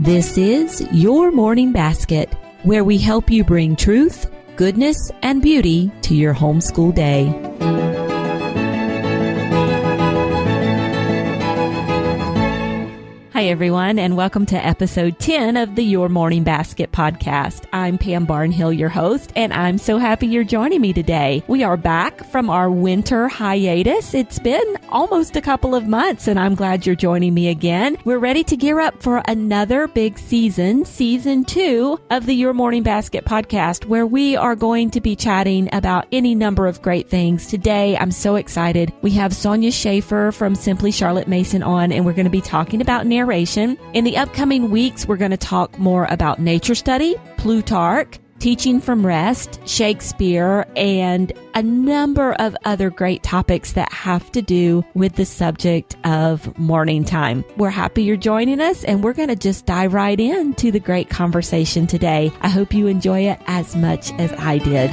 This is Your Morning Basket, where we help you bring truth, goodness, and beauty to your homeschool day. Hi, everyone, and welcome to episode 10 of the Your Morning Basket podcast. I'm Pam Barnhill, your host, and I'm so happy you're joining me today. We are back from our winter hiatus. It's been almost a couple of months, and I'm glad you're joining me again. We're ready to gear up for another big season 2 of the Your Morning Basket podcast, where we are going to be chatting about any number of great things. Today, I'm so excited. We have Sonya Shafer from Simply Charlotte Mason on, and we're going to be talking about narration. In the upcoming weeks, we're going to talk more about nature study, Plutarch, teaching from rest, Shakespeare, and a number of other great topics that have to do with the subject of morning time. We're happy you're joining us, and we're going to just dive right into the great conversation today. I hope you enjoy it as much as I did.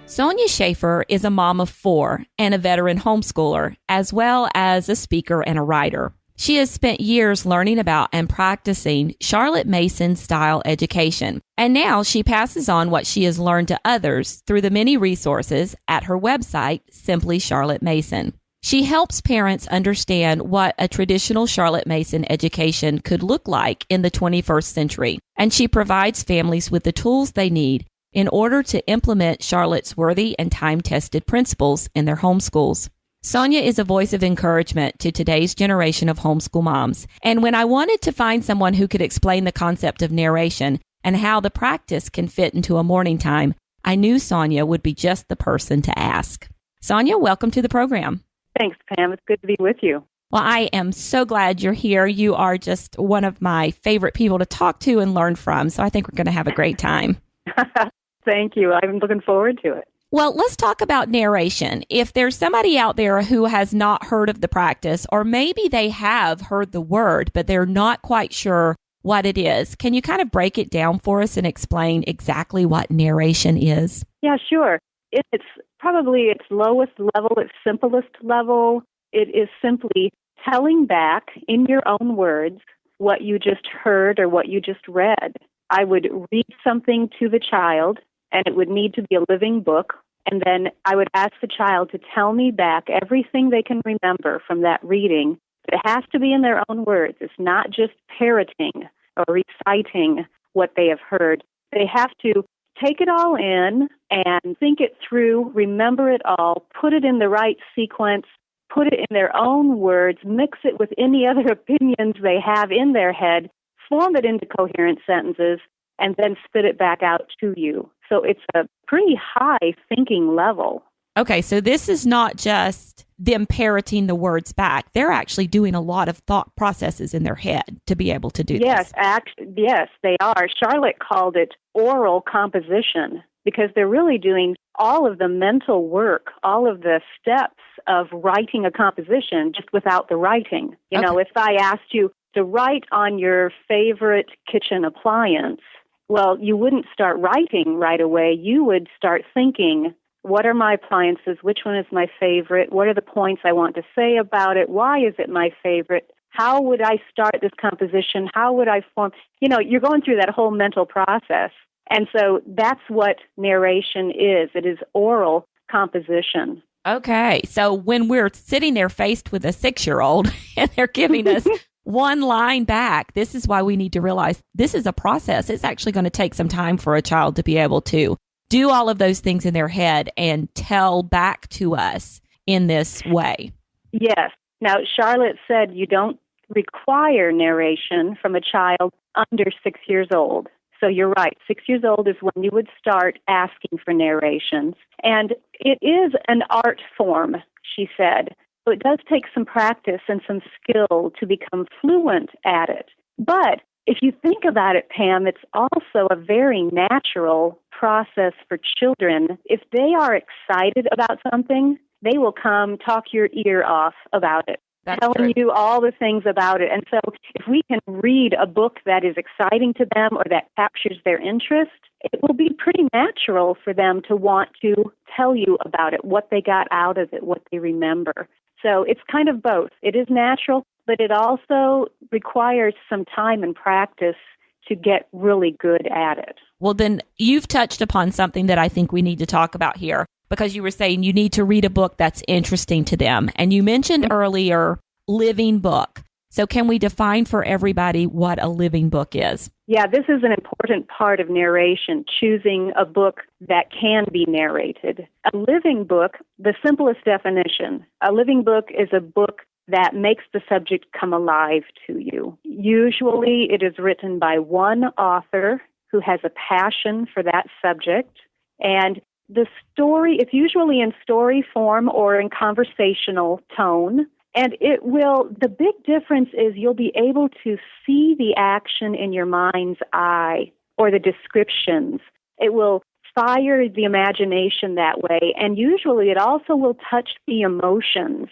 Sonya Shafer is a mom of 4 and a veteran homeschooler, as well as a speaker and a writer. She has spent years learning about and practicing Charlotte Mason style education, and now she passes on what she has learned to others through the many resources at her website, Simply Charlotte Mason. She helps parents understand what a traditional Charlotte Mason education could look like in the 21st century, and she provides families with the tools they need in order to implement Charlotte's worthy and time-tested principles in their homeschools. Sonya is a voice of encouragement to today's generation of homeschool moms. And when I wanted to find someone who could explain the concept of narration and how the practice can fit into a morning time, I knew Sonya would be just the person to ask. Sonya, welcome to the program. Thanks, Pam. It's good to be with you. Well, I am so glad you're here. You are just one of my favorite people to talk to and learn from, so I think we're going to have a great time. Thank you. I'm looking forward to it. Well, let's talk about narration. If there's somebody out there who has not heard of the practice, or maybe they have heard the word, but they're not quite sure what it is, can you kind of break it down for us and explain exactly what narration is? Yeah, sure. It's probably its lowest level, its simplest level. It is simply telling back in your own words what you just heard or what you just read. I would read something to the child, and it would need to be a living book, and then I would ask the child to tell me back everything they can remember from that reading. But it has to be in their own words. It's not just parroting or reciting what they have heard. They have to take it all in and think it through, remember it all, put it in the right sequence, put it in their own words, mix it with any other opinions they have in their head, form it into coherent sentences, and then spit it back out to you. So it's a pretty high thinking level. Okay, so this is not just them parroting the words back. They're actually doing a lot of thought processes in their head to be able to do this. Yes, they are. Charlotte called it oral composition because they're really doing all of the mental work, all of the steps of writing a composition just without the writing. You know, if I asked you to write on your favorite kitchen appliance, well, you wouldn't start writing right away. You would start thinking, what are my appliances? Which one is my favorite? What are the points I want to say about it? Why is it my favorite? How would I start this composition? How would I form? You know, you're going through that whole mental process. And so that's what narration is. It is oral composition. Okay. So when we're sitting there faced with a 6-year-old and they're giving us one line back, this is why we need to realize this is a process. It's actually going to take some time for a child to be able to do all of those things in their head and tell back to us in this way. Yes. Now, Charlotte said you don't require narration from a child under 6 years old. So you're right. 6 years old is when you would start asking for narrations. And it is an art form, she said. So it does take some practice and some skill to become fluent at it. But if you think about it, Pam, it's also a very natural process for children. If they are excited about something, they will come talk your ear off about it. That's telling true. you all the things about it. And so if we can read a book that is exciting to them or that captures their interest, it will be pretty natural for them to want to tell you about it, what they got out of it, what they remember. So it's kind of both. It is natural, but it also requires some time and practice to get really good at it. Well, then you've touched upon something that I think we need to talk about here, because you were saying you need to read a book that's interesting to them. And you mentioned earlier living book. So can we define for everybody what a living book is? Yeah, this is an important part of narration, choosing a book that can be narrated. A living book, the simplest definition, a living book is a book that makes the subject come alive to you. Usually it is written by one author who has a passion for that subject, and the story is usually in story form or in conversational tone. And the big difference is you'll be able to see the action in your mind's eye or the descriptions. It will fire the imagination that way. And usually it also will touch the emotions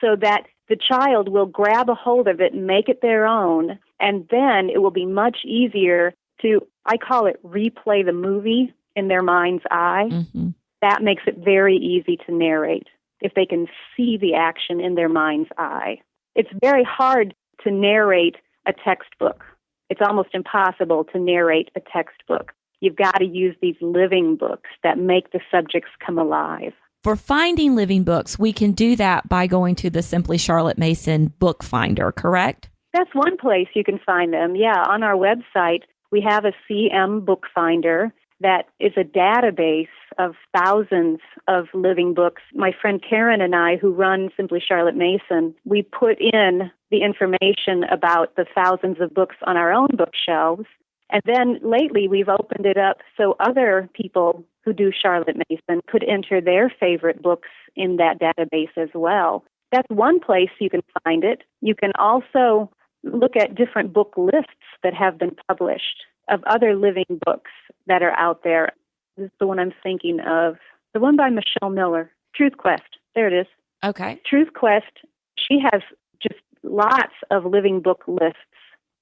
so that the child will grab a hold of it and make it their own. And then it will be much easier to, I call it, replay the movie in their mind's eye. Mm-hmm. That makes it very easy to narrate if they can see the action in their mind's eye. It's very hard to narrate a textbook. It's almost impossible to narrate a textbook. You've got to use these living books that make the subjects come alive. For finding living books, we can do that by going to the Simply Charlotte Mason book finder, correct? That's one place you can find them. Yeah, on our website, we have a CM book finder that is a database of thousands of living books. My friend Karen and I, who run Simply Charlotte Mason, we put in the information about the thousands of books on our own bookshelves. And then lately we've opened it up so other people who do Charlotte Mason could enter their favorite books in that database as well. That's one place you can find it. You can also look at different book lists that have been published of other living books that are out there. This is the one I'm thinking of. The one by Michelle Miller, Truth Quest. There it is. Okay. Truth Quest, she has just lots of living book lists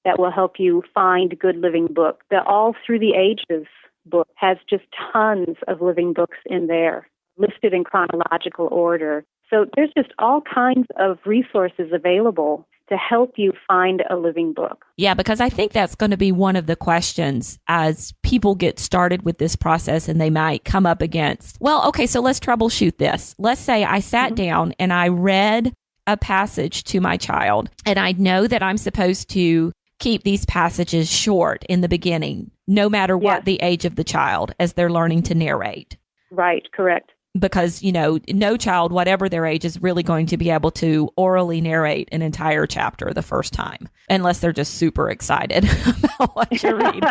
that will help you find good living book. The All Through the Ages book has just tons of living books in there, listed in chronological order. So there's just all kinds of resources available to help you find a living book. Yeah, because I think that's going to be one of the questions as people get started with this process, and they might come up against, well, okay, so let's troubleshoot this. Let's say I sat down and I read a passage to my child, and I know that I'm supposed to keep these passages short in the beginning, no matter what the age of the child, as they're learning to narrate. Right, correct. Because, no child, whatever their age, is really going to be able to orally narrate an entire chapter the first time, unless they're just super excited about what you're reading.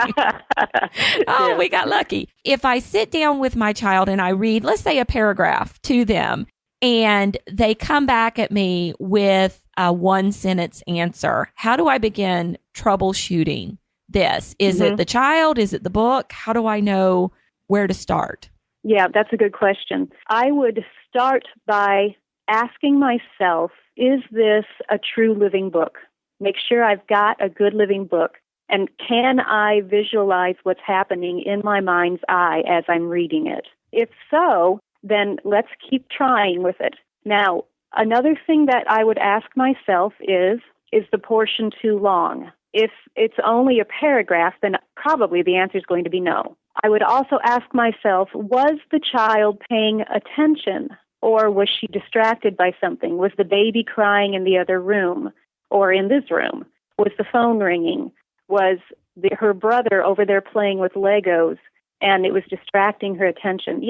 Oh, we got lucky. If I sit down with my child and I read, let's say, a paragraph to them, and they come back at me with a one-sentence answer, how do I begin troubleshooting this? Is it the child? Is it the book? How do I know where to start? Yeah, that's a good question. I would start by asking myself, is this a true living book? Make sure I've got a good living book. And can I visualize what's happening in my mind's eye as I'm reading it? If so, then let's keep trying with it. Now, another thing that I would ask myself is the portion too long? If it's only a paragraph, then probably the answer is going to be no. I would also ask myself, was the child paying attention, or was she distracted by something? Was the baby crying in the other room or in this room? Was the phone ringing? Was her brother over there playing with Legos and it was distracting her attention?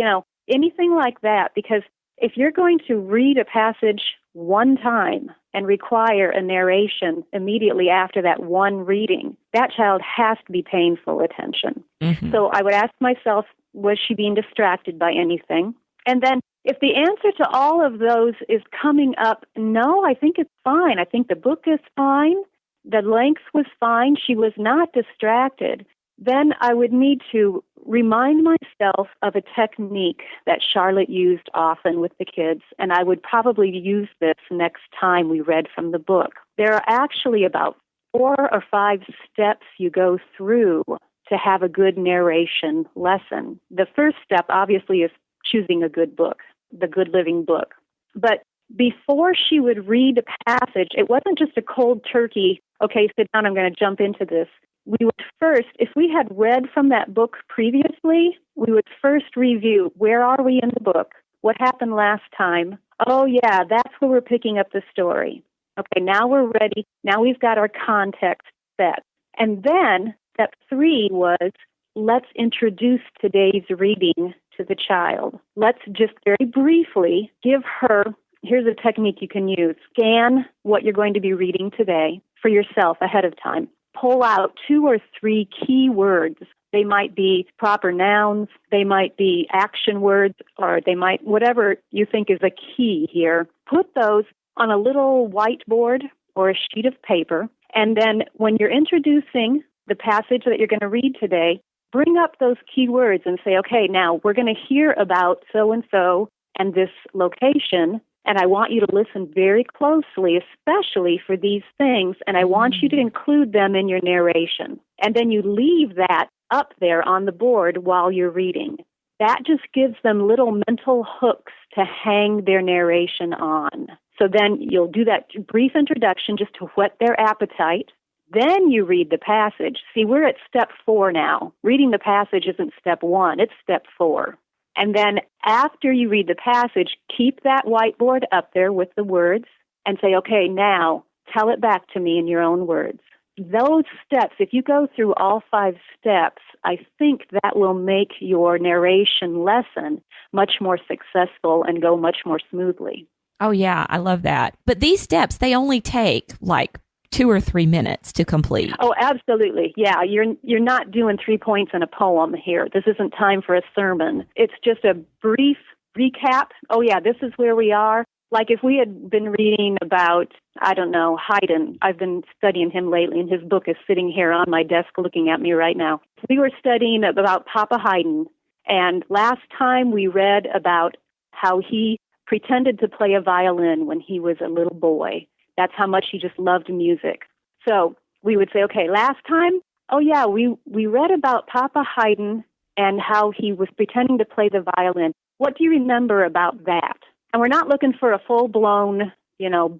Anything like that, because if you're going to read a passage one time and require a narration immediately after that one reading, that child has to be paying full attention. Mm-hmm. So I would ask myself, was she being distracted by anything? And then if the answer to all of those is coming up, no, I think it's fine. I think the book is fine. The length was fine. She was not distracted. Then I would need to remind myself of a technique that Charlotte used often with the kids, and I would probably use this next time we read from the book. There are actually about 4 or 5 steps you go through to have a good narration lesson. The first step, obviously, is choosing a good book, the good living book. But before she would read a passage, it wasn't just a cold turkey, okay, sit down, I'm going to jump into this. We would first, if we had read from that book previously, we would first review, where are we in the book? What happened last time? Oh, yeah, that's where we're picking up the story. Okay, now we're ready. Now we've got our context set. And then step 3 was, let's introduce today's reading to the child. Let's just very briefly give her, here's a technique you can use. Scan what you're going to be reading today for yourself ahead of time. Pull out 2 or 3 key words. They might be proper nouns, they might be action words, or they might, whatever you think is a key here. Put those on a little whiteboard or a sheet of paper, and then when you're introducing the passage that you're going to read today, bring up those key words and say, okay, now we're going to hear about so-and-so and this location, and I want you to listen very closely, especially for these things, and I want you to include them in your narration. And then you leave that up there on the board while you're reading. That just gives them little mental hooks to hang their narration on. So then you'll do that brief introduction just to whet their appetite. Then you read the passage. See, we're at step 4 now. Reading the passage isn't step 1, it's step 4. And then after you read the passage, keep that whiteboard up there with the words and say, okay, now tell it back to me in your own words. Those steps, if you go through all 5 steps, I think that will make your narration lesson much more successful and go much more smoothly. Oh, yeah, I love that. But these steps, they only take like 2 or 3 minutes to complete. Oh, absolutely. Yeah, you're not doing 3 points in a poem here. This isn't time for a sermon. It's just a brief recap. Oh, yeah, this is where we are. Like if we had been reading about, I don't know, Haydn. I've been studying him lately, and his book is sitting here on my desk looking at me right now. We were studying about Papa Haydn, and last time we read about how he pretended to play a violin when he was a little boy. That's how much he just loved music. So we would say, okay, last time, oh yeah, we read about Papa Haydn and how he was pretending to play the violin. What do you remember about that? And we're not looking for a full-blown,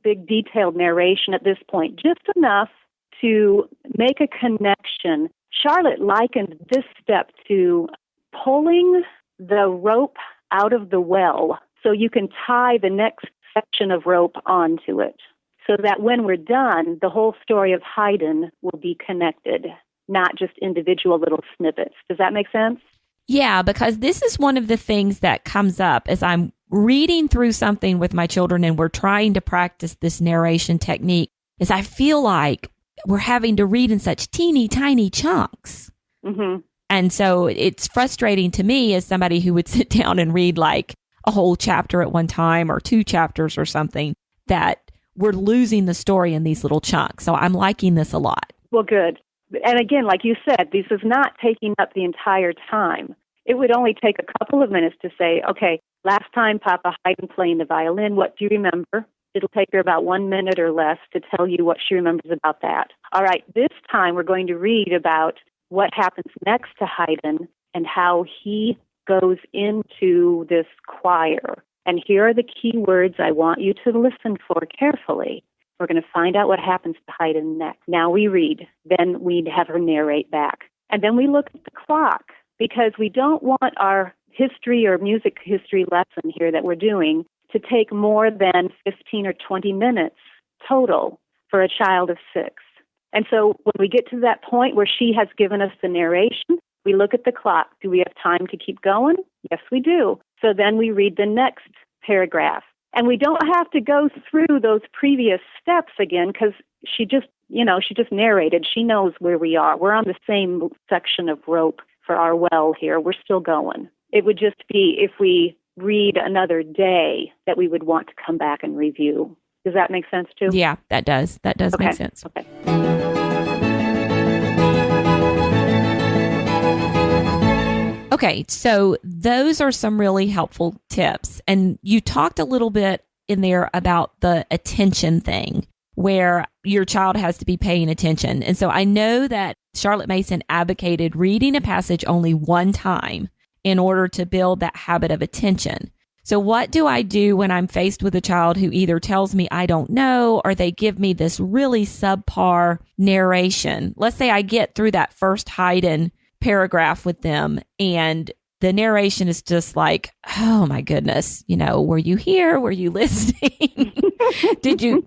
big detailed narration at this point, just enough to make a connection. Charlotte likened this step to pulling the rope out of the well so you can tie the next section of rope onto it, so that when we're done, the whole story of Haydn will be connected, not just individual little snippets. Does that make sense? Yeah, because this is one of the things that comes up as I'm reading through something with my children and we're trying to practice this narration technique, is I feel like we're having to read in such teeny tiny chunks. Mm-hmm. And so it's frustrating to me as somebody who would sit down and read like a whole chapter at one time or 2 chapters or something, that we're losing the story in these little chunks. So I'm liking this a lot. Well, good. And again, like you said, this is not taking up the entire time. It would only take a couple of minutes to say, okay, last time Papa Haydn playing the violin, what do you remember? It'll take her about 1 minute or less to tell you what she remembers about that. All right, this time we're going to read about what happens next to Haydn and how he goes into this choir. And here are the key words I want you to listen for carefully. We're going to find out what happens to Haydn next. Now we read. Then we have her narrate back. And then we look at the clock, because we don't want our history or music history lesson here that we're doing to take more than 15 or 20 minutes total for a child of 6. And so when we get to that point where she has given us the narration, we look at the clock. Do we have time to keep going? Yes, we do. So then we read the next paragraph. And we don't have to go through those previous steps again, because she just narrated. She knows where we are. We're on the same section of rope for our well here. We're still going. It would just be if we read another day that we would want to come back and review. Does that make sense too? Yeah, that does. That does make sense. Okay. Okay, so those are some really helpful tips. And you talked a little bit in there about the attention thing, where your child has to be paying attention. And so I know that Charlotte Mason advocated reading a passage only one time in order to build that habit of attention. So what do I do when I'm faced with a child who either tells me I don't know or they give me this really subpar narration? Let's say I get through that first Haydn paragraph with them and the narration is just like, oh my goodness, were you here? Were you listening? Did you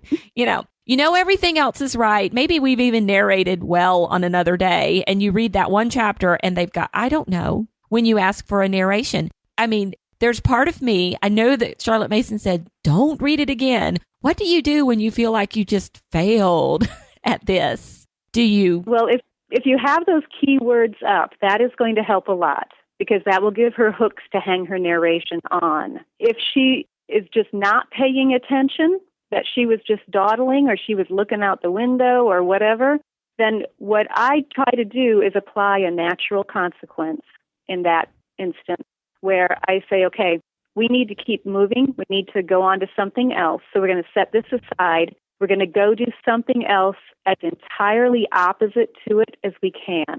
everything else is right. Maybe we've even narrated well on another day and you read that one chapter and they've got, I don't know, when you ask for a narration. I mean, there's part of me, I know that Charlotte Mason said, don't read it again. What do you do when you feel like you just failed at this? Do you? Well, if you have those key words up, that is going to help a lot because that will give her hooks to hang her narration on. If she is just not paying attention, that she was just dawdling or she was looking out the window or whatever, then what I try to do is apply a natural consequence in that instance where I say, okay, we need to keep moving. We need to go on to something else. So we're going to set this aside. We're going to go do something else as entirely opposite to it as we can.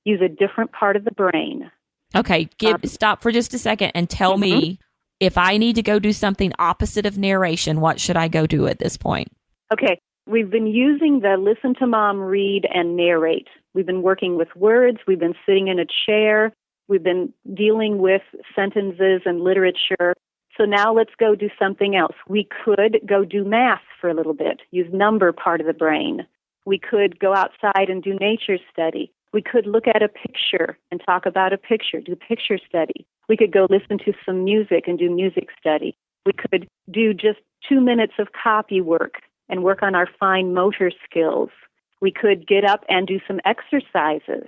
Use a different part of the brain. Okay, stop for just a second and tell me if I need to go do something opposite of narration, what should I go do at this point? Okay. We've been using the listen to mom read and narrate. We've been working with words. We've been sitting in a chair. We've been dealing with sentences and literature. So now let's go do something else. We could go do math for a little bit, use number part of the brain. We could go outside and do nature study. We could look at a picture and talk about a picture, do picture study. We could go listen to some music and do music study. We could do just 2 minutes of copy work and work on our fine motor skills. We could get up and do some exercises.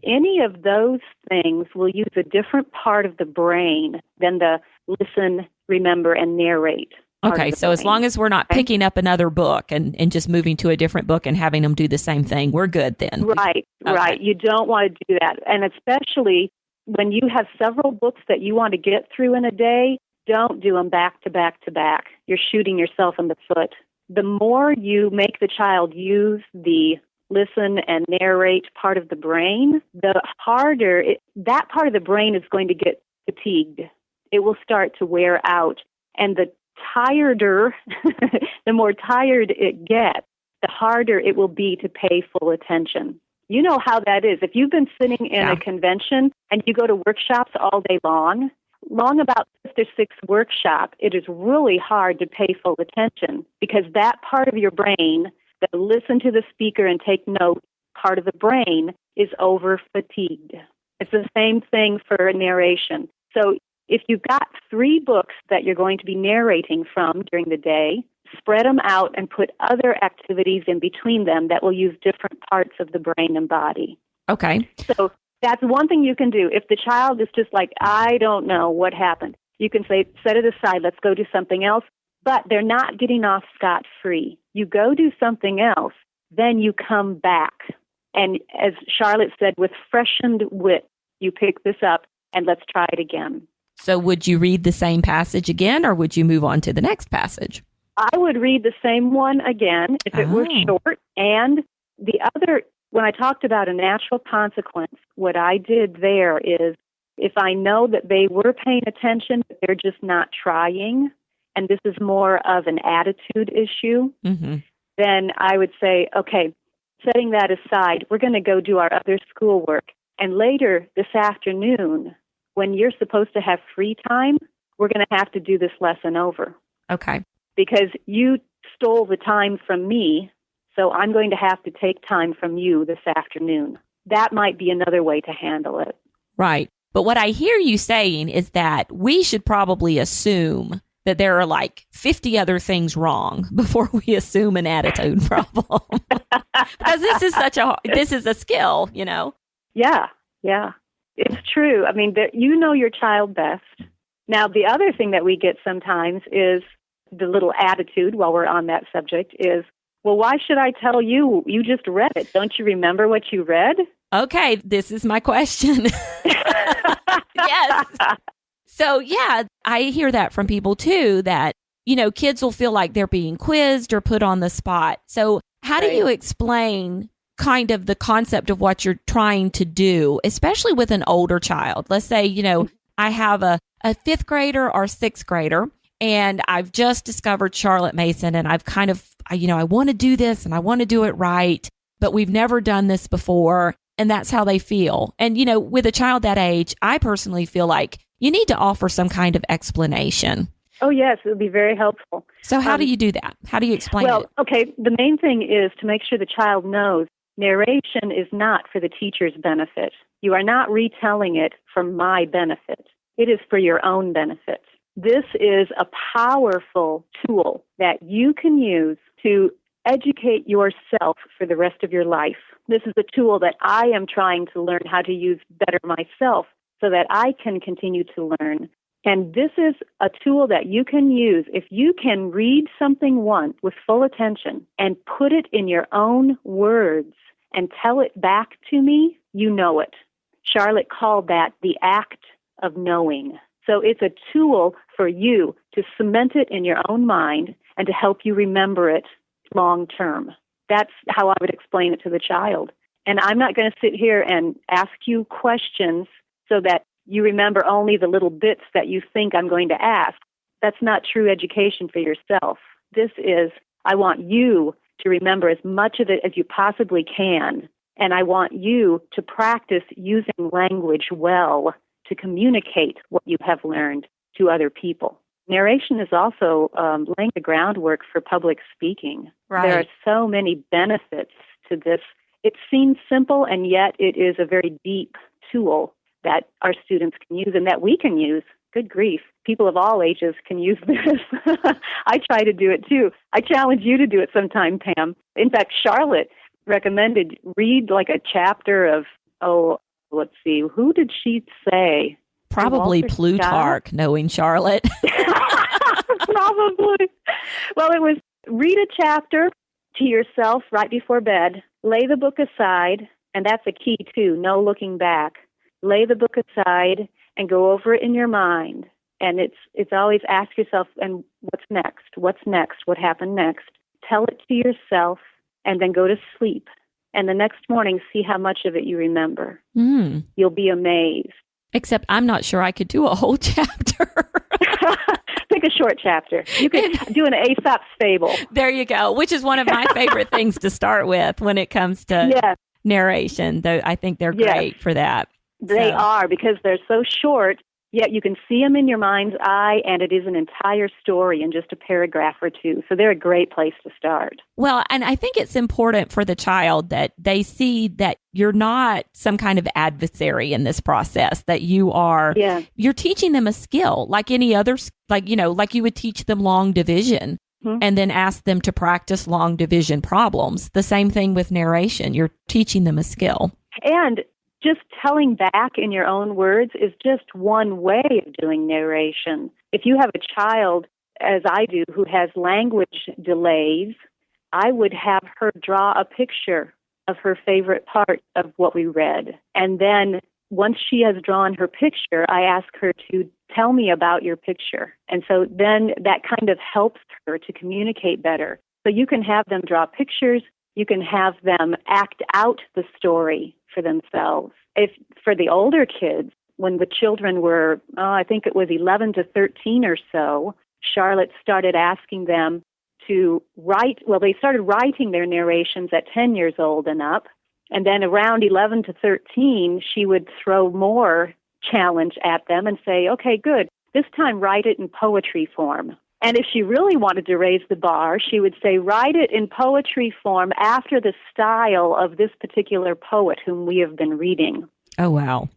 Any of those things will use a different part of the brain than the listen, remember, and narrate. Okay, so as long as we're not picking up another book and just moving to a different book and having them do the same thing, we're good then. Right, okay. Right. You don't want to do that. And especially when you have several books that you want to get through in a day, don't do them back to back to back. You're shooting yourself in the foot. The more you make the child use the listen and narrate part of the brain, the harder that part of the brain is going to get fatigued. It will start to wear out. And the tireder, the more tired it gets, the harder it will be to pay full attention. You know how that is. If you've been sitting in a convention and you go to workshops all day long about 5th or 6th workshop, it is really hard to pay full attention because that part of your brain that listen to the speaker and take note part of the brain is over fatigued. It's the same thing for narration. So if you've got 3 books that you're going to be narrating from during the day, spread them out and put other activities in between them that will use different parts of the brain and body. Okay. So that's one thing you can do. If the child is just like, I don't know what happened, you can say, set it aside, let's go do something else. But they're not getting off scot-free. You go do something else, then you come back. And as Charlotte said, with freshened wit, you pick this up and let's try it again. So would you read the same passage again, or would you move on to the next passage? I would read the same one again if it were short. And the other, when I talked about a natural consequence, what I did there is if I know that they were paying attention, but they're just not trying, and this is more of an attitude issue, then I would say, okay, setting that aside, we're going to go do our other schoolwork. And later this afternoon, when you're supposed to have free time, we're going to have to do this lesson over. Okay. Because you stole the time from me, so I'm going to have to take time from you this afternoon. That might be another way to handle it. Right. But what I hear you saying is that we should probably assume that there are like 50 other things wrong before we assume an attitude problem. Because this is a skill, you know? Yeah. It's true. I mean, you know your child best. Now, the other thing that we get sometimes is the little attitude while we're on that subject is, well, why should I tell you? You just read it. Don't you remember what you read? Okay, this is my question. Yes. So, yeah, I hear that from people, too, that, you know, kids will feel like they're being quizzed or put on the spot. So how do you explain kind of the concept of what you're trying to do, especially with an older child? Let's say, you know, I have a fifth grader or sixth grader, and I've just discovered Charlotte Mason, and I've kind of, I want to do this and I want to do it right, but we've never done this before. And that's how they feel. And, with a child that age, I personally feel like you need to offer some kind of explanation. Oh, yes, it would be very helpful. So how do you do that? How do you explain it? Well, okay, the main thing is to make sure the child knows narration is not for the teacher's benefit. You are not retelling it for my benefit. It is for your own benefit. This is a powerful tool that you can use to educate yourself for the rest of your life. This is a tool that I am trying to learn how to use better myself so that I can continue to learn. And this is a tool that you can use if you can read something once with full attention and put it in your own words and tell it back to me, you know it. Charlotte called that the act of knowing. So it's a tool for you to cement it in your own mind and to help you remember it long term. That's how I would explain it to the child. And I'm not going to sit here and ask you questions so that you remember only the little bits that you think I'm going to ask. That's not true education for yourself. This is, I want you to remember as much of it as you possibly can. And I want you to practice using language well to communicate what you have learned to other people. Narration is also laying the groundwork for public speaking. Right. There are so many benefits to this. It seems simple, and yet it is a very deep tool that our students can use and that we can use. Good grief. People of all ages can use this. I try to do it too. I challenge you to do it sometime, Pam. In fact, Charlotte recommended read like a chapter of, let's see, who did she say? Probably Plutarch, Scott? Knowing Charlotte. Probably. Well, it was read a chapter to yourself right before bed. Lay the book aside, and that's a key too, no looking back. Lay the book aside and go over it in your mind. And it's always ask yourself, and what's next? What's next? What happened next? Tell it to yourself, and then go to sleep. And the next morning, see how much of it you remember. You'll be amazed. Except I'm not sure I could do a whole chapter. Pick a short chapter. You could do an Aesop's fable. There you go, which is one of my favorite things to start with when it comes to narration. Though I think they're great for that. They are, because they're so short, yet you can see them in your mind's eye, and it is an entire story in just a paragraph or two. So they're a great place to start. Well, and I think it's important for the child that they see that you're not some kind of adversary in this process, that you are, you're teaching them a skill like any other, like you would teach them long division and then ask them to practice long division problems. The same thing with narration. You're teaching them a skill. And just telling back in your own words is just one way of doing narration. If you have a child, as I do, who has language delays, I would have her draw a picture of her favorite part of what we read. And then once she has drawn her picture, I ask her to tell me about your picture. And so then that kind of helps her to communicate better. So you can have them draw pictures. You can have them act out the story for themselves. If for the older kids, when the children were, I think it was 11 to 13 or so, Charlotte started asking them to write. Well, they started writing their narrations at 10 years old and up. And then around 11 to 13, she would throw more challenge at them and say, okay, good. This time write it in poetry form. And if she really wanted to raise the bar, she would say, write it in poetry form after the style of this particular poet whom we have been reading. Oh, wow.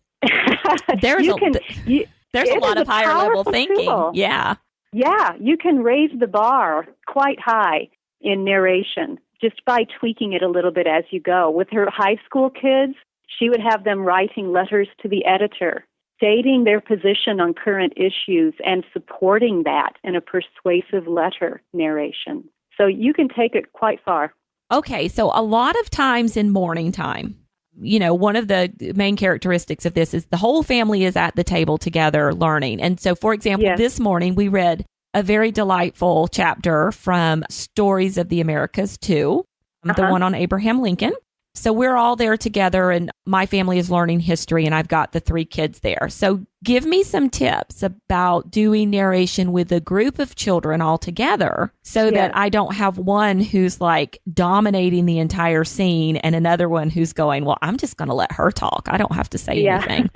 There's a lot of higher level thinking. Tool. Yeah, you can raise the bar quite high in narration just by tweaking it a little bit as you go. With her high school kids, she would have them writing letters to the editor, stating their position on current issues and supporting that in a persuasive letter narration. So you can take it quite far. Okay, so a lot of times in morning time, one of the main characteristics of this is the whole family is at the table together learning. And so, for example, this morning we read a very delightful chapter from Stories of the Americas 2, the one on Abraham Lincoln. So we're all there together, and my family is learning history, and I've got the 3 kids there. So give me some tips about doing narration with a group of children all together so that I don't have one who's like dominating the entire scene and another one who's going, well, I'm just going to let her talk. I don't have to say anything.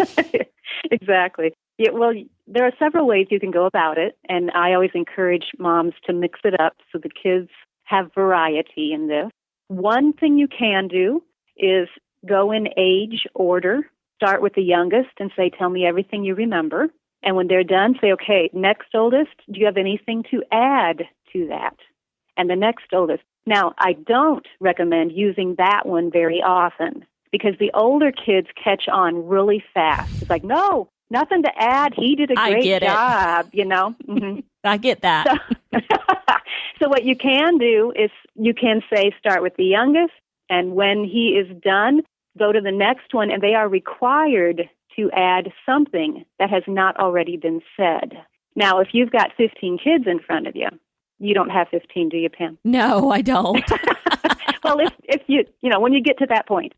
Exactly. Yeah, well, there are several ways you can go about it, and I always encourage moms to mix it up so the kids have variety in this. One thing you can do is go in age order. Start with the youngest and say, tell me everything you remember. And when they're done, say, okay, next oldest, do you have anything to add to that? And the next oldest. Now, I don't recommend using that one very often because the older kids catch on really fast. It's like, no, nothing to add. He did a great job, you know. Mm-hmm. I get that. So what you can do is you can say, start with the youngest, and when he is done, go to the next one, and they are required to add something that has not already been said. Now, if you've got 15 kids in front of you, you don't have 15, do you, Pam? No, I don't. Well, if you when you get to that point,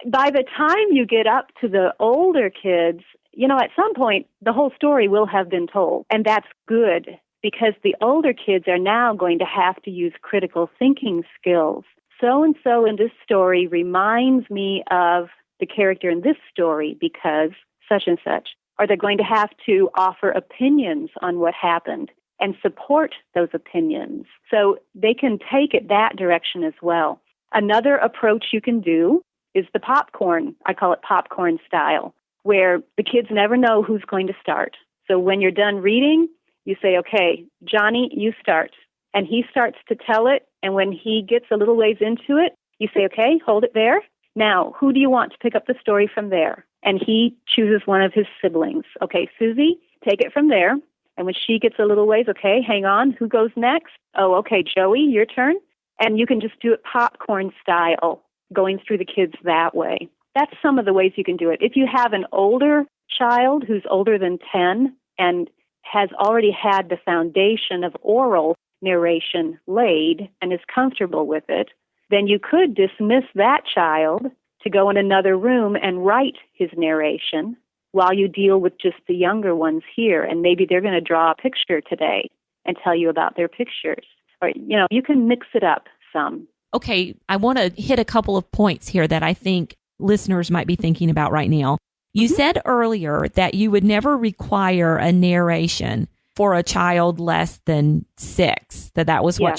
by the time you get up to the older kids, at some point, the whole story will have been told, and that's good because the older kids are now going to have to use critical thinking skills. So-and-so in this story reminds me of the character in this story because such and such. Or they're going to have to offer opinions on what happened and support those opinions. So they can take it that direction as well. Another approach you can do is the popcorn. I call it popcorn style, where the kids never know who's going to start. So when you're done reading, you say, okay, Johnny, you start. And he starts to tell it, and when he gets a little ways into it, you say, okay, hold it there. Now, who do you want to pick up the story from there? And he chooses one of his siblings. Okay, Susie, take it from there. And when she gets a little ways, okay, hang on, who goes next? Oh, okay, Joey, your turn. And you can just do it popcorn style, going through the kids that way. That's some of the ways you can do it. If you have an older child who's older than 10 and has already had the foundation of oral narration laid and is comfortable with it, then you could dismiss that child to go in another room and write his narration while you deal with just the younger ones here. And maybe they're going to draw a picture today and tell you about their pictures. Or, you can mix it up some. Okay, I want to hit a couple of points here that I think listeners might be thinking about right now. You said earlier that you would never require a narration for a child less than 6, that was what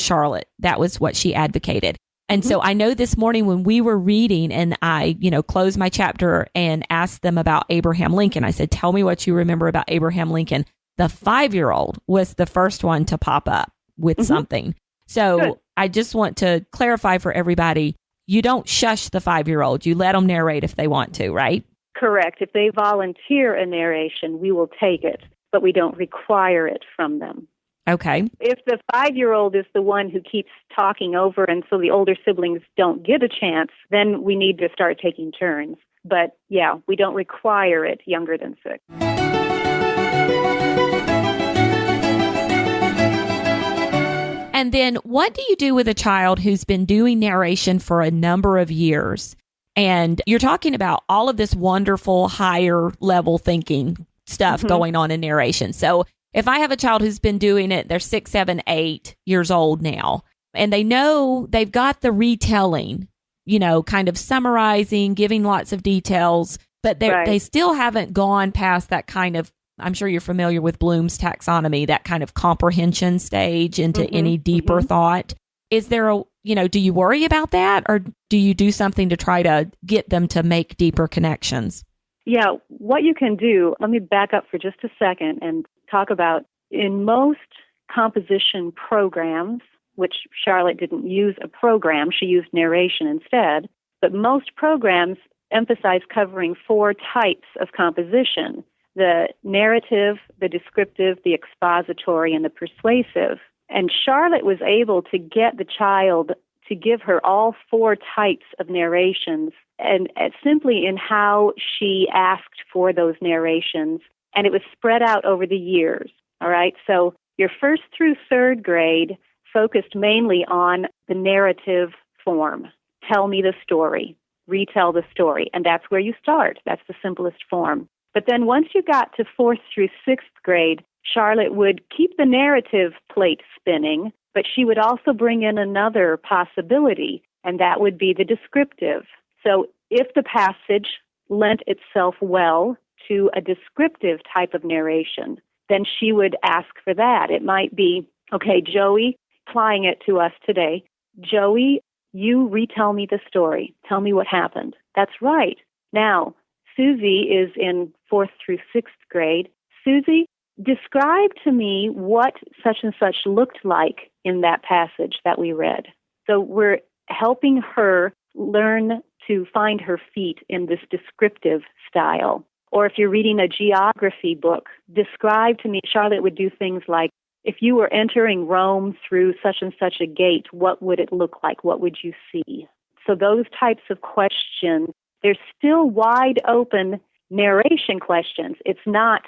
that was what she advocated. And so I know this morning when we were reading and I, closed my chapter and asked them about Abraham Lincoln, I said, tell me what you remember about Abraham Lincoln. The 5-year-old was the first one to pop up with something. So good. I just want to clarify for everybody, you don't shush the 5-year-old. You let them narrate if they want to, right? Correct. If they volunteer a narration, we will take it, but we don't require it from them. Okay. If the 5-year-old is the one who keeps talking over and so the older siblings don't get a chance, then we need to start taking turns. But yeah, we don't require it younger than 6. And then what do you do with a child who's been doing narration for a number of years? And you're talking about all of this wonderful higher level thinking stuff going on in narration. So if I have a child who's been doing it, they're 6, 7, 8 years old now, and they know they've got the retelling, kind of summarizing, giving lots of details, but they still haven't gone past that kind of, I'm sure you're familiar with Bloom's taxonomy, that kind of comprehension stage into any deeper thought. Is there do you worry about that, or do you do something to try to get them to make deeper connections? Yeah, what you can do, let me back up for just a second and talk about in most composition programs, which Charlotte didn't use a program, she used narration instead, but most programs emphasize covering 4 types of composition: the narrative, the descriptive, the expository, and the persuasive. And Charlotte was able to get the child to give her all 4 types of narrations, and simply in how she asked for those narrations. And it was spread out over the years. All right. So your 1st through 3rd grade focused mainly on the narrative form. Tell me the story. retell the story. And that's where you start. That's the simplest form. But then once you got to 4th through 6th grade, Charlotte would keep the narrative plate spinning, but she would also bring in another possibility, and that would be the descriptive. So if the passage lent itself well to a descriptive type of narration, then she would ask for that. It might be, okay, Joey, applying it to us today, Joey, you retell me the story. Tell me what happened. That's right. Now, Susie is in 4th through 6th grade. Susie, describe to me what such and such looked like in that passage that we read. So we're helping her learn to find her feet in this descriptive style. Or if you're reading a geography book, describe to me, Charlotte would do things like, if you were entering Rome through such and such a gate, what would it look like? What would you see? So those types of questions, they're still wide open narration questions. It's not,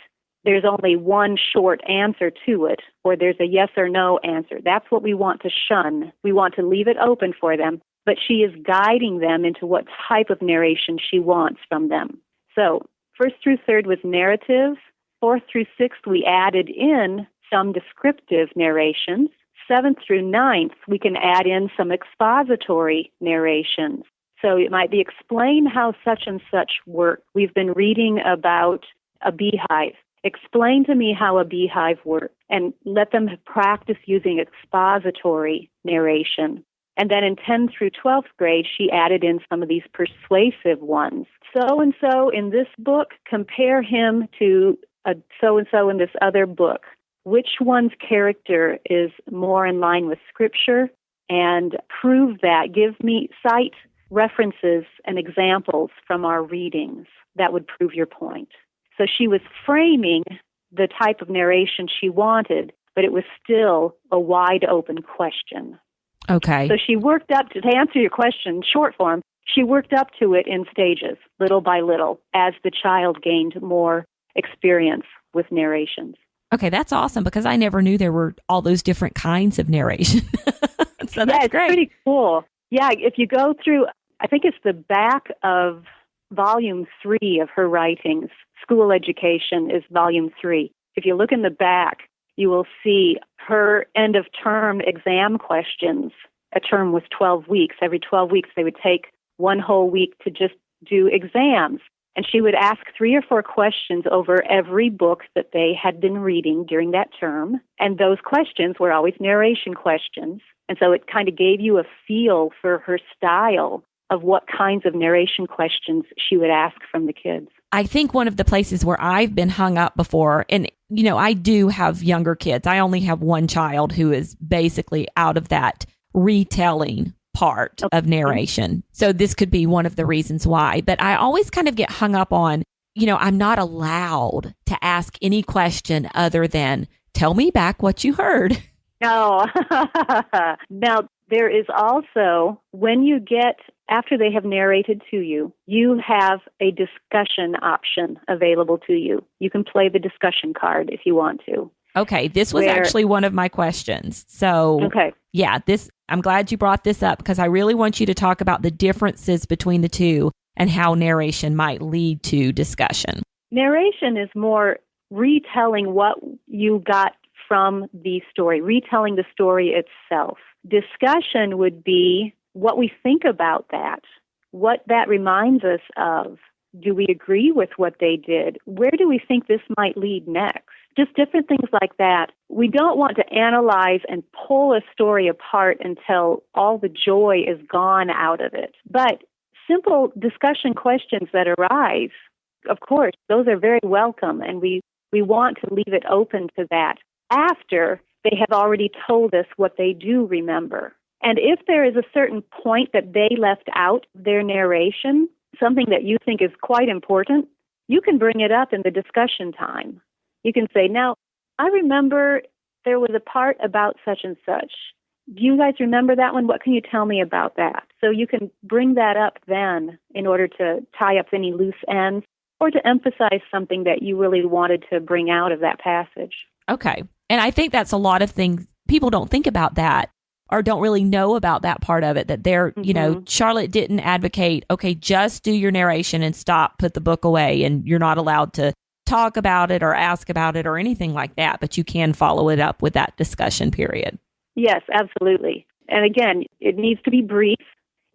there's only one short answer to it, or there's a yes or no answer. That's what we want to shun. We want to leave it open for them, but she is guiding them into what type of narration she wants from them. So 1st through 3rd was narrative. 4th through 6th, we added in some descriptive narrations. 7th through 9th, we can add in some expository narrations. So it might be explain how such and such work. We've been reading about a beehive. Explain to me how a beehive works, and let them practice using expository narration. And then in 10th through 12th grade, she added in some of these persuasive ones. So-and-so in this book, compare him to a so-and-so in this other book. Which one's character is more in line with Scripture? And prove that. Cite references and examples from our readings that would prove your point. So she was framing the type of narration she wanted, but it was still a wide open question. Okay. So she worked up to answer your question, short form, she worked up to it in stages, little by little, as the child gained more experience with narrations. Okay, that's awesome, because I never knew there were all those different kinds of narration. So that's it's great. Pretty cool. Yeah, if you go through, I think it's the back of volume 3 of her writings. School Education is volume 3. If you look in the back, you will see her end of term exam questions. A term was 12 weeks. Every 12 weeks, they would take one whole week to just do exams. And she would ask 3 or 4 questions over every book that they had been reading during that term. And those questions were always narration questions. And so it kind of gave you a feel for her style of what kinds of narration questions she would ask from the kids. I think one of the places where I've been hung up before, and, you know, I do have younger kids. I only have one child who is basically out of that retelling part of narration. So this could be one of the reasons why. But I always kind of get hung up on, you know, I'm not allowed to ask any question other than, tell me back what you heard. No. Now, there is also, when you get, after they have narrated to you, you have a discussion option available to you. You can play the discussion card if you want to. Okay, this was actually one of my questions. So, yeah, I'm glad you brought this up, because I really want you to talk about the differences between the two and how narration might lead to discussion. Narration is more retelling what you got from the story, retelling the story itself. Discussion would be what we think about that, what that reminds us of. Do we agree with what they did? Where do we think this might lead next? Just different things like that. We don't want to analyze and pull a story apart until all the joy is gone out of it. But simple discussion questions that arise, of course, those are very welcome, and we want to leave it open to that after they have already told us what they do remember. And if there is a certain point that they left out of their narration, something that you think is quite important, you can bring it up in the discussion time. You can say, now, I remember there was a part about such and such. Do you guys remember that one? What can you tell me about that? So you can bring that up then in order to tie up any loose ends or to emphasize something that you really wanted to bring out of that passage. Okay. And I think that's a lot of things. People don't think about that. or don't really know about that part of it, that they're, Charlotte didn't advocate, okay, just do your narration and stop, put the book away, and you're not allowed to talk about it or ask about it or anything like that, but you can follow it up with that discussion period. Yes, absolutely. And again, it needs to be brief.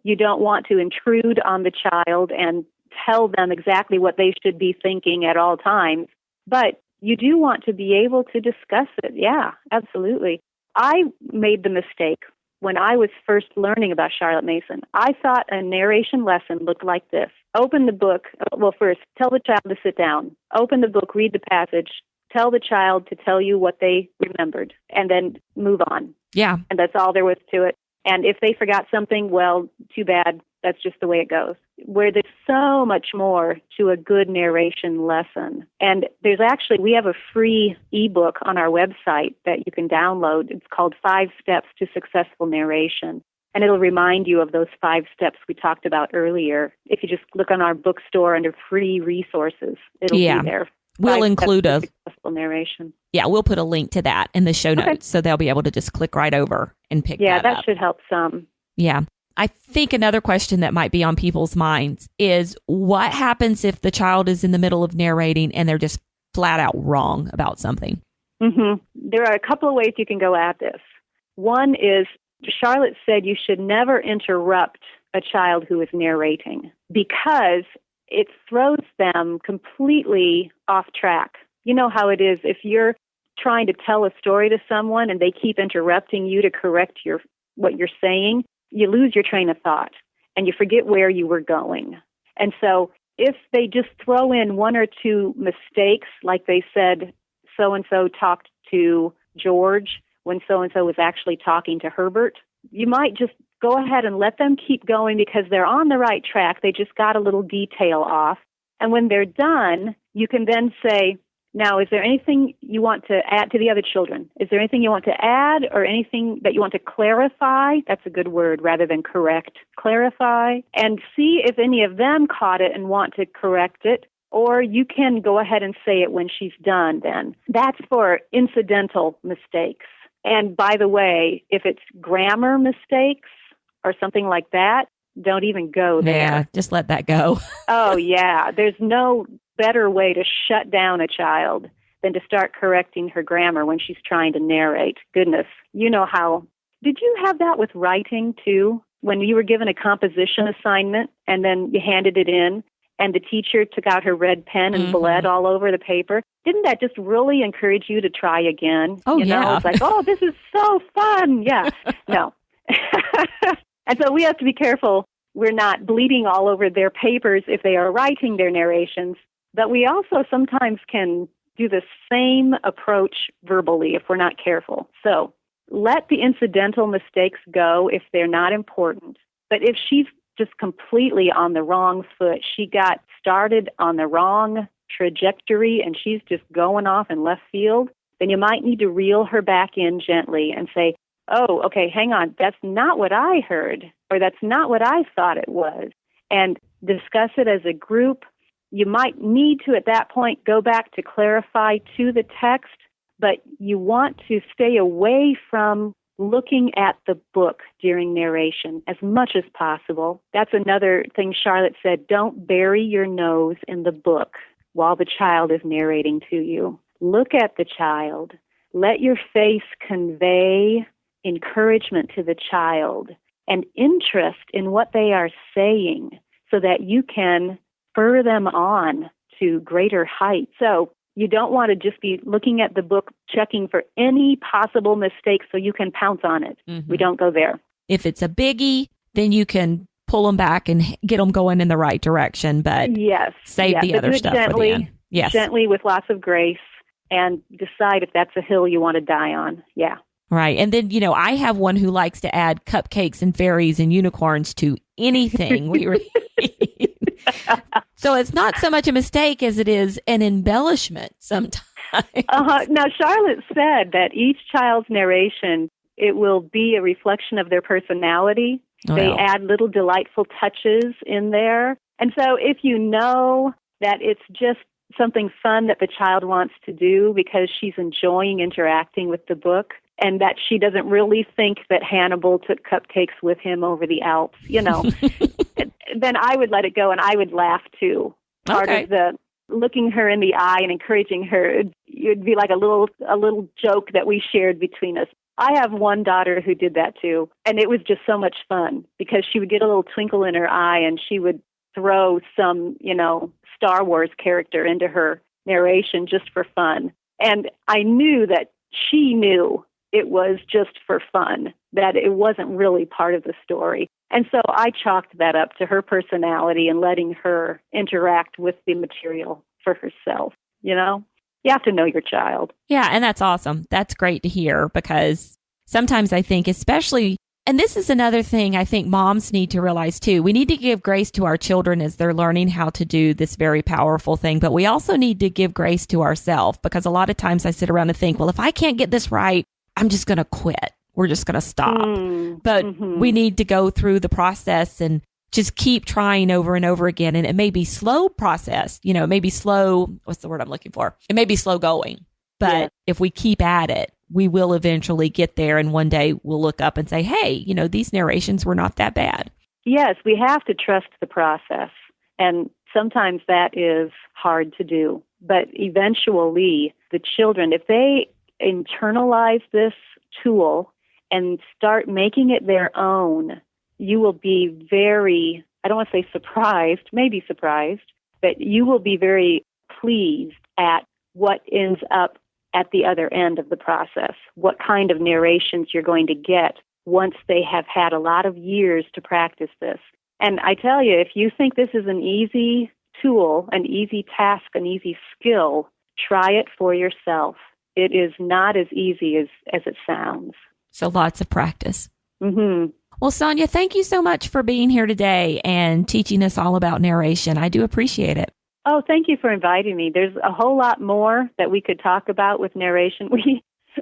You don't want to intrude on the child and tell them exactly what they should be thinking at all times, but you do want to be able to discuss it. Yeah, absolutely. I made the mistake when I was first learning about Charlotte Mason. I thought a narration lesson looked like this. Open the book. Well, first, tell the child to sit down. Open the book, read the passage, tell the child to tell you what they remembered, and then move on. Yeah. And that's all there was to it. And if they forgot something, well, too bad. That's just the way it goes. Where there's so much more to a good narration lesson. And we have a free ebook on our website that you can download. It's called 5 Steps to Successful Narration. And it'll remind you of those 5 steps we talked about earlier. If you just look on our bookstore under free resources, it'll be there. We'll include a successful narration. Yeah, we'll put a link to that in the show notes, so they'll be able to just click right over and pick that up. Yeah, that should help some. Yeah. I think another question that might be on people's minds is, what happens if the child is in the middle of narrating and they're just flat out wrong about something? Mm-hmm. There are a couple of ways you can go at this. One is, Charlotte said you should never interrupt a child who is narrating because it throws them completely off track. You know how it is if you're trying to tell a story to someone and they keep interrupting you to correct what you're saying, you lose your train of thought and you forget where you were going. And so if they just throw in 1 or 2 mistakes, like they said, so-and-so talked to George when so-and-so was actually talking to Herbert, you might just go ahead and let them keep going because they're on the right track. They just got a little detail off. And when they're done, you can then say, now, is there anything you want to add to the other children? Is there anything you want to add or anything that you want to clarify? That's a good word rather than correct. Clarify. And see if any of them caught it and want to correct it. Or you can go ahead and say it when she's done then. That's for incidental mistakes. And by the way, if it's grammar mistakes or something like that, don't even go there. Yeah, just let that go. Oh, yeah. There's no better way to shut down a child than to start correcting her grammar when she's trying to narrate. Goodness, you know how. Did you have that with writing, too? When you were given a composition assignment and then you handed it in and the teacher took out her red pen and bled all over the paper? Didn't that just really encourage you to try again? Oh, yeah. It's like, oh, this is so fun. Yeah. No. And so we have to be careful we're not bleeding all over their papers if they are writing their narrations. But we also sometimes can do the same approach verbally if we're not careful. So let the incidental mistakes go if they're not important. But if she's just completely on the wrong foot, she got started on the wrong trajectory and she's just going off in left field, then you might need to reel her back in gently and say, oh, okay, hang on, that's not what I heard, or that's not what I thought it was, and discuss it as a group. You might need to, at that point, go back to clarify to the text, but you want to stay away from looking at the book during narration as much as possible. That's another thing Charlotte said, don't bury your nose in the book while the child is narrating to you. Look at the child. Let your face convey encouragement to the child and interest in what they are saying so that you can spur them on to greater heights. So you don't want to just be looking at the book, checking for any possible mistakes so you can pounce on it. We don't go there. If it's a biggie, then you can pull them back and get them going in the right direction, but save the other stuff gently, for the end. Yes. Gently with lots of grace and decide if that's a hill you want to die on. Yeah. Right. And then, I have one who likes to add cupcakes and fairies and unicorns to anything we read. So it's not so much a mistake as it is an embellishment sometimes. Now, Charlotte said that each child's narration, it will be a reflection of their personality. They add little delightful touches in there. And so if you know that it's just something fun that the child wants to do because she's enjoying interacting with the book, and that she doesn't really think that Hannibal took cupcakes with him over the Alps, then I would let it go and I would laugh too. Part of the looking her in the eye and encouraging her, it'd be like a little joke that we shared between us. I have one daughter who did that too, and it was just so much fun because she would get a little twinkle in her eye and she would throw some, Star Wars character into her narration just for fun. And I knew that she knew it was just for fun, that it wasn't really part of the story. And so I chalked that up to her personality and letting her interact with the material for herself. You have to know your child. Yeah, and that's awesome. That's great to hear because sometimes I think, especially, and this is another thing I think moms need to realize too. We need to give grace to our children as they're learning how to do this very powerful thing, but we also need to give grace to ourselves because a lot of times I sit around and think, well, if I can't get this right, I'm just going to quit. We're just going to stop. But we need to go through the process and just keep trying over and over again. And it may be slow process, it may be slow. What's the word I'm looking for? It may be slow going, but if we keep at it, we will eventually get there. And one day we'll look up and say, hey, these narrations were not that bad. Yes, we have to trust the process. And sometimes that is hard to do. But eventually the children, if they internalize this tool and start making it their own, you will be very, I don't want to say surprised, maybe surprised, but you will be very pleased at what ends up at the other end of the process, what kind of narrations you're going to get once they have had a lot of years to practice this. And I tell you, if you think this is an easy tool, an easy task, an easy skill, try it for yourself. It is not as easy as it sounds. So lots of practice. Mm-hmm. Well, Sonya, thank you so much for being here today and teaching us all about narration. I do appreciate it. Oh, thank you for inviting me. There's a whole lot more that we could talk about with narration.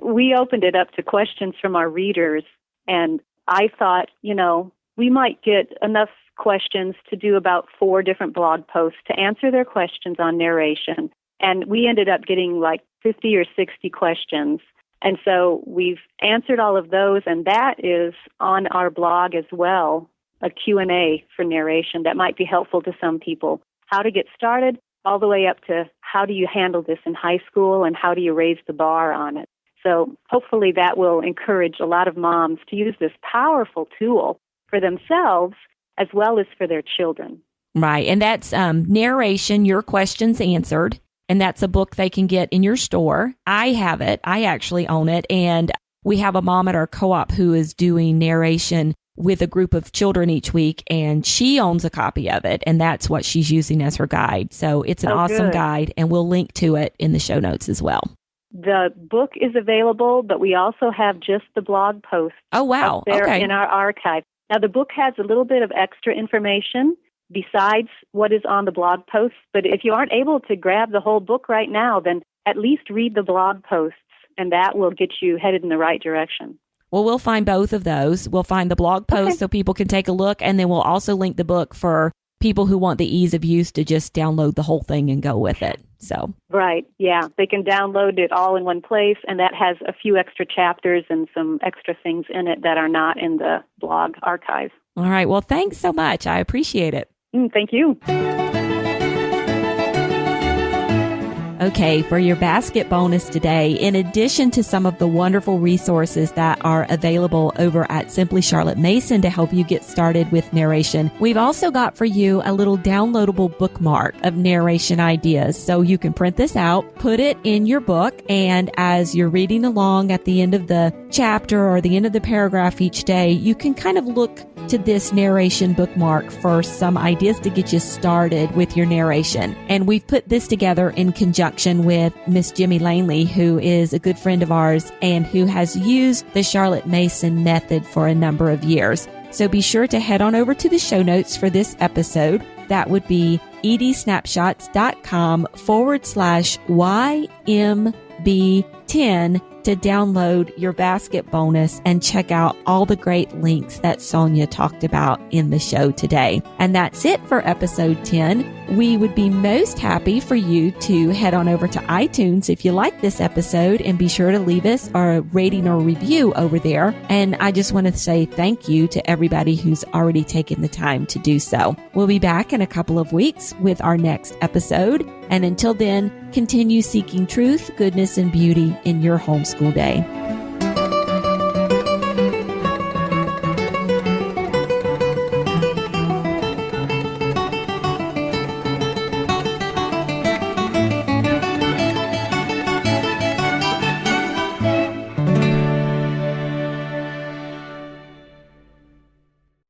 We opened it up to questions from our readers, and I thought, we might get enough questions to do about 4 different blog posts to answer their questions on narration. And we ended up getting like 50 or 60 questions. And so we've answered all of those, and that is on our blog as well, a Q&A for narration that might be helpful to some people. How to get started, all the way up to how do you handle this in high school and how do you raise the bar on it. So hopefully that will encourage a lot of moms to use this powerful tool for themselves as well as for their children. Right, and that's Narration, Your Questions Answered. And that's a book they can get in your store. I have it. I actually own it. And we have a mom at our co-op who is doing narration with a group of children each week, and she owns a copy of it. And that's what she's using as her guide. So it's an awesome guide, and we'll link to it in the show notes as well. The book is available, but we also have just the blog posts. Oh, wow. Up there in our archive. Now, the book has a little bit of extra information besides what is on the blog posts. But if you aren't able to grab the whole book right now, then at least read the blog posts, and that will get you headed in the right direction. Well, we'll find both of those. We'll find the blog post so people can take a look, and then we'll also link the book for people who want the ease of use to just download the whole thing and go with it. So right, yeah. They can download it all in one place, and that has a few extra chapters and some extra things in it that are not in the blog archive. All right. Well, thanks so much. I appreciate it. Thank you. Okay, for your basket bonus today, in addition to some of the wonderful resources that are available over at Simply Charlotte Mason to help you get started with narration, we've also got for you a little downloadable bookmark of narration ideas. So you can print this out, put it in your book, and as you're reading along at the end of the chapter or the end of the paragraph each day, you can kind of look to this narration bookmark for some ideas to get you started with your narration. And we've put this together in conjunction with Miss Jimmy Langley, who is a good friend of ours and who has used the Charlotte Mason method for a number of years. So be sure to head on over to the show notes for this episode. That would be edsnapshots.com/YMB10 to download your basket bonus and check out all the great links that Sonya talked about in the show today. And that's it for episode 10. We would be most happy for you to head on over to iTunes if you like this episode, and be sure to leave us a rating or review over there. And I just want to say thank you to everybody who's already taken the time to do so. We'll be back in a couple of weeks with our next episode. And until then, continue seeking truth, goodness, and beauty in your homeschool day.